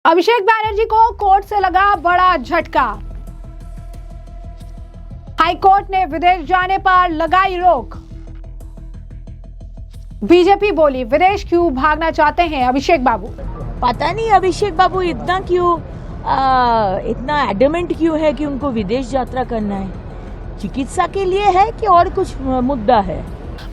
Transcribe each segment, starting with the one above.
अभिषेक बैनर्जी को कोर्ट से लगा बड़ा झटका। हाईकोर्ट ने विदेश जाने पर लगाई रोक। बीजेपी बोली, विदेश क्यों भागना चाहते हैं अभिषेक बाबू? पता नहीं अभिषेक बाबू इतना क्यों इतना एडमेंट क्यों है कि उनको विदेश यात्रा करना है? चिकित्सा के लिए है कि और कुछ मुद्दा है?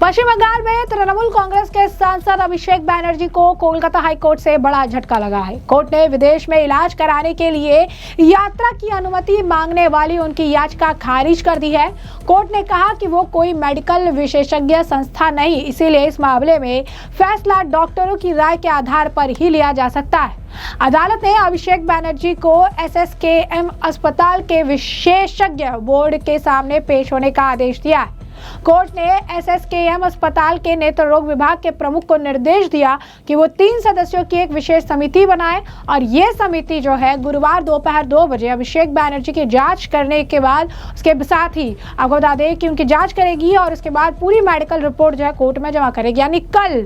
पश्चिम बंगाल में तृणमूल कांग्रेस के सांसद अभिषेक बैनर्जी को कोलकाता हाईकोर्ट से बड़ा झटका लगा है। कोर्ट ने विदेश में इलाज कराने के लिए यात्रा की अनुमति मांगने वाली उनकी याचिका खारिज कर दी है। कोर्ट ने कहा कि वो कोई मेडिकल विशेषज्ञ संस्था नहीं, इसीलिए इस मामले में फैसला डॉक्टरों की राय के आधार पर ही लिया जा सकता है। अदालत ने अभिषेक बैनर्जी को SSKM अस्पताल के विशेषज्ञ बोर्ड के सामने पेश होने का आदेश दिया है। कोर्ट ने SSKM अस्पताल के नेत्र रोग विभाग के प्रमुख को निर्देश दिया कि वो 3 सदस्यों की एक विशेष समिति बनाए और ये समिति जो है गुरुवार दोपहर 2 बजे अभिषेक बैनर्जी की जांच करने के बाद उसके साथ ही आपको बता दें कि उनकी जांच करेगी और उसके बाद पूरी मेडिकल रिपोर्ट जो है कोर्ट में जमा करेगी। यानी कल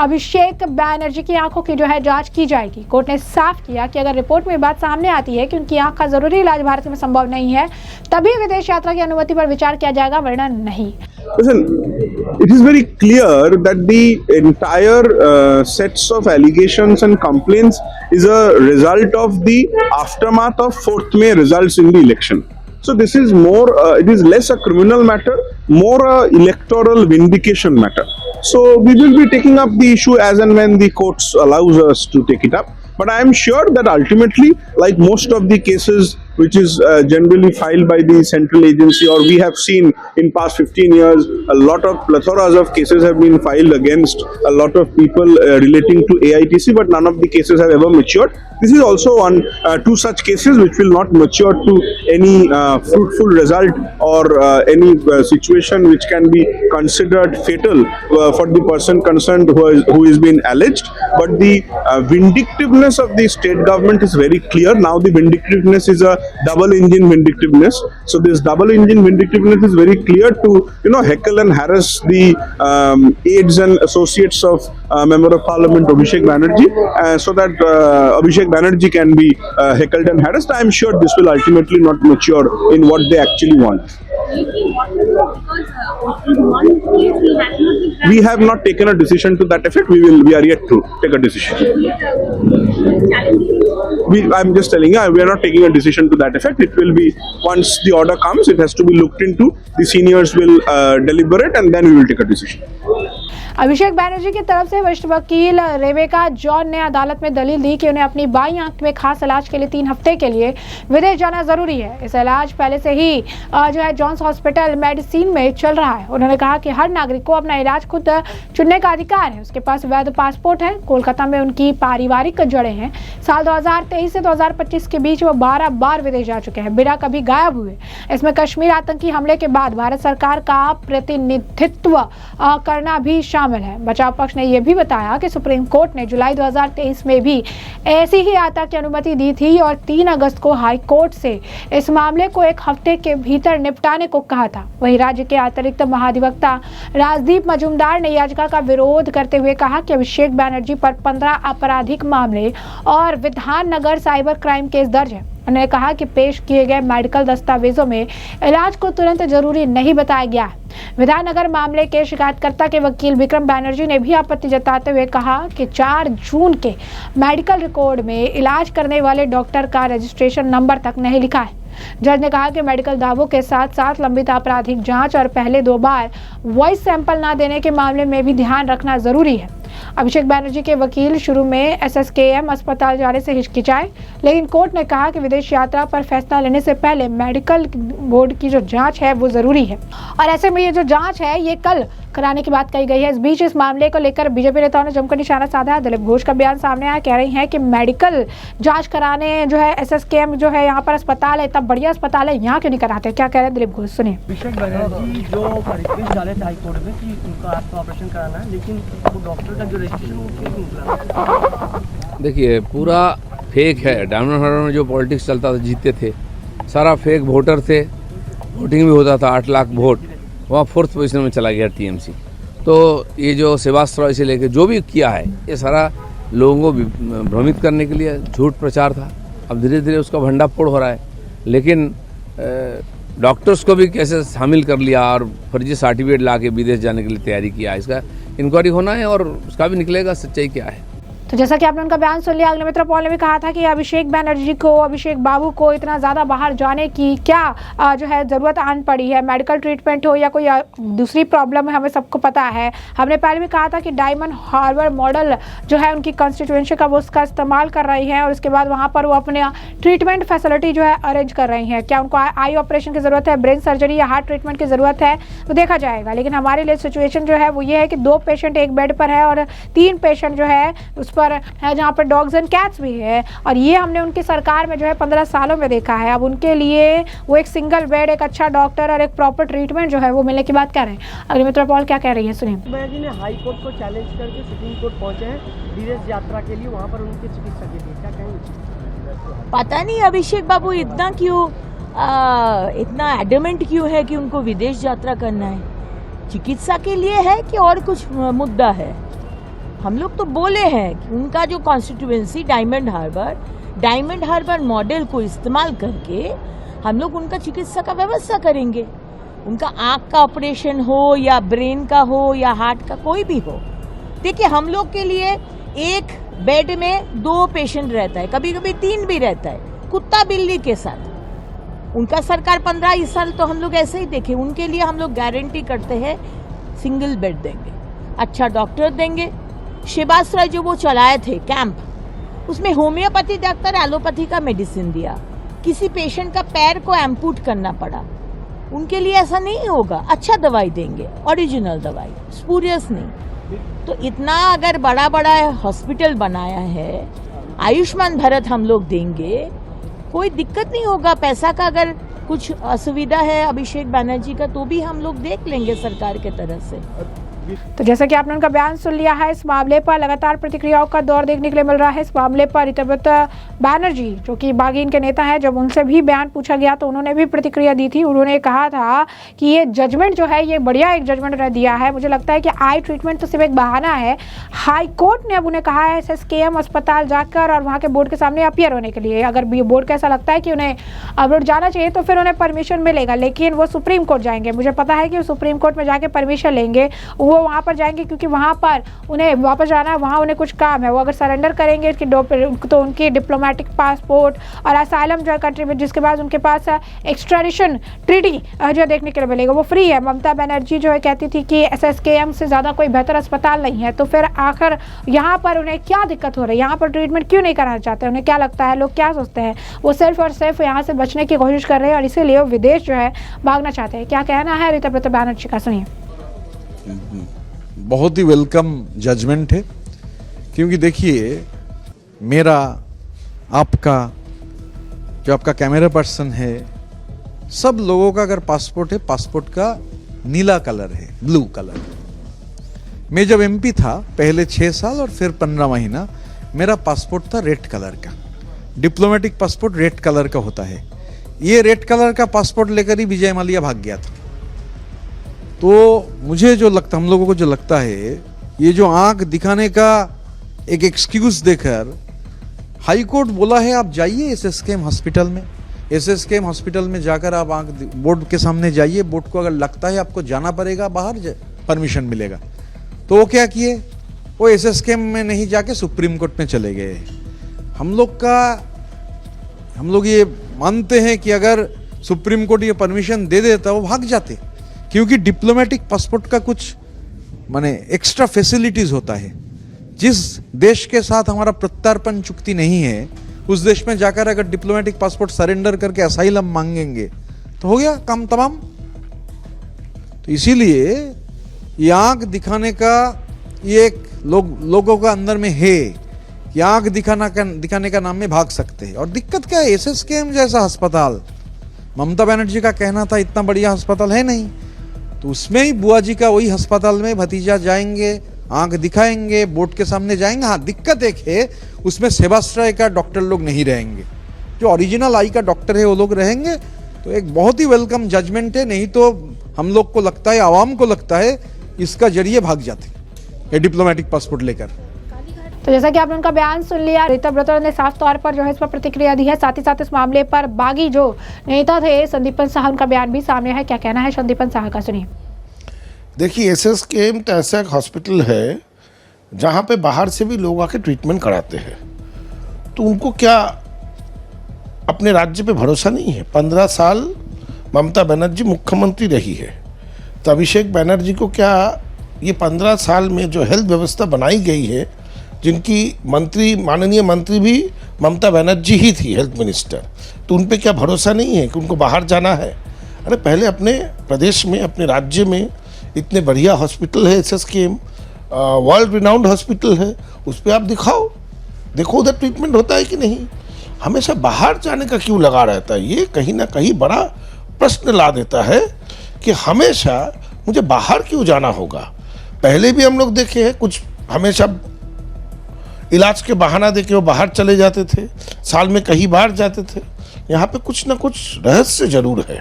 अभिषेक बैनर्जी की आंखों की जो है जाँच की जाएगी। कोर्ट ने साफ किया कि अगर रिपोर्ट में बात सामने आती है कि उनकी आंख का जरूरी इलाज भारत में संभव नहीं है, तभी विदेश यात्रा की अनुमति पर विचार किया जाएगा, वरना नहीं। Listen, it is very clear that the entire sets of allegations and complaints is a result of the aftermath of 4th May results in the election. So this is more, it is less a criminal matter, more a electoral vindication matter. So we will be taking up the issue as and when the courts allows us to take it up. But I am sure that ultimately, like most of the cases which is generally filed by the central agency, or we have seen in past 15 years, a lot of plethoras of cases have been filed against a lot of people relating to AITC, but none of the cases have ever matured. This is also two such cases which will not mature to any fruitful result or any situation which can be considered fatal for the person concerned who is being alleged. But the vindictiveness of the state government is very clear. Now the vindictiveness is a double engine vindictiveness. So this double engine vindictiveness is very clear to heckle and harass the aides and associates of Member of Parliament Abhishek Banerjee, so that Abhishek Banerjee can be heckled and harassed. I am sure this will ultimately not mature in what they actually want. We have not taken a decision to that effect. We are yet to take a decision. I'm just telling you, we are not taking a decision to that effect. It will be, once the order comes, it has to be looked into. The seniors will deliberate and then we will take a decision. अभिषेक बैनर्जी की तरफ से वरिष्ठ वकील Rebecca John ने अदालत में दलील दी कि उन्हें अपनी बाईं आंख में खास इलाज के लिए 3 हफ्ते के लिए विदेश जाना जरूरी है। इस इलाज पहले से ही जो है जॉन्स हॉस्पिटल मेडिसिन में चल रहा है। उन्होंने कहा कि हर नागरिक को अपना इलाज खुद चुनने का अधिकार है। उसके पास वैध पासपोर्ट है। कोलकाता में उनकी पारिवारिक जड़ें हैं। साल 2023 से 2025 के बीच वो 12 बार विदेश जा चुके हैं, बिना कभी गायब हुए। इसमें कश्मीर आतंकी हमले के बाद भारत सरकार का प्रतिनिधित्व करना भी शामिल है। बचाव पक्ष ने यह भी बताया कि सुप्रीम कोर्ट ने जुलाई 2023 में भी ऐसी ही यात्रा की अनुमति दी थी और 3 अगस्त को हाई कोर्ट से इस मामले को 1 हफ्ते के भीतर निपटाने को कहा था। वहीं राज्य के अतिरिक्त महाधिवक्ता राजदीप मजूमदार ने याचिका का विरोध करते हुए कहा कि अभिषेक बैनर्जी पर 15 आपराधिक मामले और विधाननगर साइबर क्राइम केस दर्ज है। उन्होंने कहा कि पेश किए गए मेडिकल दस्तावेजों में इलाज को तुरंत जरूरी नहीं बताया गया है। विधाननगर मामले के शिकायतकर्ता के वकील विक्रम बैनर्जी ने भी आपत्ति जताते हुए कहा कि 4 जून के मेडिकल रिकॉर्ड में इलाज करने वाले डॉक्टर का रजिस्ट्रेशन नंबर तक नहीं लिखा है। जज ने कहा कि मेडिकल दावों के साथ साथ लंबित आपराधिक जांच और पहले 2 बार वॉइस सैंपल न देने के मामले में भी ध्यान रखना जरूरी है। अभिषेक बैनर्जी के वकील शुरू में SSKM अस्पताल जाने से हिचकिचाए, लेकिन कोर्ट ने कहा कि विदेश यात्रा पर फैसला लेने से पहले मेडिकल बोर्ड की जो जांच है वो जरूरी है और ऐसे में ये जो जांच है ये कल कराने की बात कही गई है। इस बीच इस मामले को लेकर बीजेपी नेताओं ने जमकर निशाना साधा है। दिलीप घोष का बयान सामने आया, कह रही हैं कि मेडिकल जांच कराने जो है SSKM जो है यहाँ पर अस्पताल है, इतना बढ़िया अस्पताल है, यहाँ क्यों नहीं कराते? क्या कह रहे हैं दिलीप घोष, सुनिए। अभिषेक बैनर्जी जो रिक्वेस्ट डाले थे हाईकोर्ट में कि उनका आंख का ऑपरेशन कराना है, लेकिन वो डॉक्टर का जो रजिस्ट्रेशन वो क्यों नहीं निकला? देखिए, पूरा फेक है। डायमंड हार्बर में जो पॉलिटिक्स चलता था, जीतते थे, सारा फेक वोटर थे। वोटिंग भी होता था, 8 लाख वोट, वहाँ 4th पोजीशन में चला गया TMC। तो ये जो श्रीवास्तव से लेकर जो भी किया है, ये सारा लोगों को भ्रमित करने के लिए झूठ प्रचार था। अब धीरे धीरे उसका भंडाफोड़ हो रहा है, लेकिन डॉक्टर्स को भी कैसे शामिल कर लिया और फर्जी सर्टिफिकेट ला के विदेश जाने के लिए तैयारी किया, इसका इंक्वायरी होना है और उसका भी निकलेगा सच्चाई क्या है। तो जैसा कि आपने उनका बयान सुन लिया, अग्निमित्र पॉल ने भी कहा था कि अभिषेक बैनर्जी को, अभिषेक बाबू को इतना ज़्यादा बाहर जाने की क्या जो है ज़रूरत आन पड़ी है। मेडिकल ट्रीटमेंट हो या कोई दूसरी प्रॉब्लम है, हमें सबको पता है। हमने पहले भी कहा था कि डायमंड हार्बर मॉडल जो है उनकी कॉन्स्टिट्यूएंसी का वो उसका इस्तेमाल कर रही हैं और उसके बाद वहाँ पर वो अपने ट्रीटमेंट फैसिलिटी जो है अरेंज कर रही हैं। क्या उनको आई ऑपरेशन की ज़रूरत है, ब्रेन सर्जरी या हार्ट ट्रीटमेंट की ज़रूरत है, तो देखा जाएगा। लेकिन हमारे लिए सिचुएशन जो है वो ये है कि 2 पेशेंट एक बेड पर है और 3 पेशेंट जो है उस पर है, जहाँ पर डॉग्स एंड कैट्स भी है। और ये हमने उनकी सरकार में जो है 15 सालों में देखा है। अब उनके लिए वो एक सिंगल बेड, एक अच्छा डॉक्टर और एक प्रॉपर ट्रीटमेंट जो है वो मिलने की बात कर रहे हैं। अग्निमित्र पॉल क्या कह रही है, सुनिए। बैनर्जी ने हाई कोर्ट को चैलेंज करके सुप्रीम कोर्ट पहुंचे हैं विदेश यात्रा के लिए, वहां पर उनके चिकित्सा के लिए क्या कहेंगे? पता नहीं अभिषेक बाबू इतना क्यों इतना एडमेंट क्यों है कि उनको विदेश यात्रा करना है। चिकित्सा के लिए है कि और कुछ मुद्दा है? हम लोग तो बोले हैं कि उनका जो कॉन्स्टिट्यूएंसी डायमंड हार्बर मॉडल को इस्तेमाल करके हम लोग उनका चिकित्सा का व्यवस्था करेंगे। उनका आँख का ऑपरेशन हो या ब्रेन का हो या हार्ट का, कोई भी हो। देखिए, हम लोग के लिए एक बेड में 2 पेशेंट रहता है, कभी कभी 3 भी रहता है, कुत्ता बिल्ली के साथ। उनका सरकार 15-20 साल तो हम लोग ऐसे ही देखे। उनके लिए हम लोग गारंटी करते हैं सिंगल बेड देंगे, अच्छा डॉक्टर देंगे। शिवाश्रय जो वो चलाए थे कैंप, उसमें होम्योपैथी डॉक्टर एलोपैथी का मेडिसिन दिया। किसी पेशेंट का पैर को एम्पूट करना पड़ा, उनके लिए ऐसा नहीं होगा। अच्छा दवाई देंगे, ओरिजिनल दवाई, स्पूरियस नहीं। तो इतना अगर बड़ा बड़ा हॉस्पिटल बनाया है, आयुष्मान भारत हम लोग देंगे, कोई दिक्कत नहीं होगा। पैसा का अगर कुछ असुविधा है अभिषेक बैनर्जी का, तो भी हम लोग देख लेंगे सरकार के तरफ से। तो जैसा कि आपने उनका बयान सुन लिया है, इस मामले पर लगातार प्रतिक्रियाओं का दौर देखने के लिए मिल रहा है। इस मामले पर ऋतव्रत बैनर्जी जो कि बागीन के नेता हैं, जब उनसे भी बयान पूछा गया तो उन्होंने भी प्रतिक्रिया दी थी। उन्होंने कहा था कि ये जजमेंट जो है ये बढ़िया एक जजमेंट दिया है। मुझे लगता है कि आई ट्रीटमेंट तो सिर्फ एक बहाना है। हाई कोर्ट ने अब उन्हें कहा है SSKM अस्पताल जाकर और वहाँ के बोर्ड के सामने अपीयर होने के लिए। अगर बोर्ड को ऐसा लगता है कि उन्हें अब्रॉड जाना चाहिए तो फिर उन्हें परमिशन मिलेगा, लेकिन वो सुप्रीम कोर्ट जाएंगे। मुझे पता है कि वो सुप्रीम कोर्ट में जाके परमिशन लेंगे, वो वहाँ पर जाएंगे क्योंकि वहाँ पर उन्हें वापस जाना है, वहाँ उन्हें कुछ काम है। वो अगर सरेंडर करेंगे तो उनकी डिप्लोमेटिक पासपोर्ट और असाइलम जो है कंट्री में, जिसके बाद उनके पास एक्स्ट्राडिशन ट्रीटी जो देखने के लिए मिलेगा, वो फ्री है। ममता बनर्जी जो है कहती थी कि SSKM से ज़्यादा कोई बेहतर अस्पताल नहीं है, तो फिर आखिर यहाँ पर उन्हें क्या दिक्कत हो रही है? यहाँ पर ट्रीटमेंट क्यों नहीं कराना चाहते? उन्हें क्या लगता है, लोग क्या सोचते हैं? वो सिर्फ और सिर्फ यहाँ से बचने की कोशिश कर रहे हैं और इसीलिए वो विदेश जो है भागना चाहते हैं। क्या कहना है ऋतव्रत बैनर्जी का, सुनिए। बहुत ही वेलकम जजमेंट है, क्योंकि देखिए, मेरा, आपका, जो आपका कैमरा पर्सन है, सब लोगों का अगर पासपोर्ट है, पासपोर्ट का नीला कलर है, ब्लू कलर। मैं जब MP था पहले 6 साल और फिर 15 महीना, मेरा पासपोर्ट था रेड कलर का। डिप्लोमेटिक पासपोर्ट रेड कलर का होता है। ये रेड कलर का पासपोर्ट लेकर ही विजय माल्या भाग गया था। तो मुझे जो लगता, हम लोगों को जो लगता है, ये जो आंख दिखाने का एक एक्सक्यूज देकर हाई कोर्ट बोला है आप जाइए SSKM हॉस्पिटल में। SSKM हॉस्पिटल में जाकर आप आंख बोर्ड के सामने जाइए। बोर्ड को अगर लगता है आपको जाना पड़ेगा बाहर, परमिशन मिलेगा। तो वो क्या किए, वो SSKM में नहीं जाके सुप्रीम कोर्ट में चले गए। हम लोग ये मानते हैं कि अगर सुप्रीम कोर्ट ये परमिशन दे देता वो भाग जाते, क्योंकि डिप्लोमेटिक पासपोर्ट का कुछ माने एक्स्ट्रा फैसिलिटीज होता है। जिस देश के साथ हमारा प्रत्यार्पण चुक्ति नहीं है, उस देश में जाकर अगर डिप्लोमेटिक पासपोर्ट सरेंडर करके असाइलम मांगेंगे तो हो गया काम तमाम। तो इसीलिए ये आंख दिखाने का ये एक लोगों का अंदर में है कि आंख दिखाने का नाम में भाग सकते हैं। और दिक्कत क्या है, SSKM जैसा अस्पताल, ममता बनर्जी का कहना था इतना बढ़िया अस्पताल है नहीं, तो उसमें ही बुआ जी का वही अस्पताल में भतीजा जाएंगे, आंख दिखाएंगे, बोर्ड के सामने जाएंगे। हाँ, दिक्कत एक है, उसमें सेवाश्रय का डॉक्टर लोग नहीं रहेंगे, जो ओरिजिनल आई का डॉक्टर है वो लोग रहेंगे। तो एक बहुत ही वेलकम जजमेंट है। नहीं तो हम लोग को लगता है, आवाम को लगता है इसका जरिए भाग जाते ये डिप्लोमेटिक पासपोर्ट लेकर। तो जैसा कि आपने उनका बयान सुन लिया, रीता ब्रतोर ने साफ तौर पर जो है इस पर प्रतिक्रिया दी है। साथ ही साथ इस मामले पर बागी जो नेता थे संदीपन साहा, उनका बयान भी सामने है। क्या कहना है संदीपन साहा का, सुनिए। देखिए, SSKM तो ऐसा एक हॉस्पिटल है जहाँ पे बाहर से भी लोग आके ट्रीटमेंट कराते हैं, तो उनको क्या अपने राज्य पे भरोसा नहीं है? 15 साल ममता बनर्जी मुख्यमंत्री रही है, तो अभिषेक बनर्जी को क्या ये 15 साल में जो हेल्थ व्यवस्था बनाई गई है, जिनकी मंत्री, माननीय मंत्री भी ममता बनर्जी ही थी, हेल्थ मिनिस्टर, तो उन पे क्या भरोसा नहीं है कि उनको बाहर जाना है? अरे पहले अपने प्रदेश में, अपने राज्य में इतने बढ़िया हॉस्पिटल है SSKM, वर्ल्ड रिनाउंड हॉस्पिटल है, उस पर आप दिखाओ, देखो उधर ट्रीटमेंट होता है कि नहीं। हमेशा बाहर जाने का क्यों लगा रहता है? ये कहीं ना कहीं बड़ा प्रश्न ला देता है कि हमेशा मुझे बाहर क्यों जाना होगा। पहले भी हम लोग देखे हैं, कुछ हमेशा इलाज के बहाना देके वो बाहर चले जाते थे, साल में कई बार जाते थे। यहाँ पे कुछ ना कुछ रहस्य जरूर है।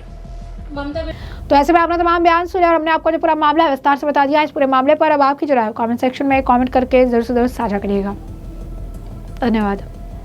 तो ऐसे में आपने तमाम बयान सुने और हमने आपको जो पूरा मामला है विस्तार से बता दिया। इस पूरे मामले पर अब आपकी जो राय कमेंट सेक्शन में कमेंट करके जरूर से जरूर साझा करिएगा। धन्यवाद।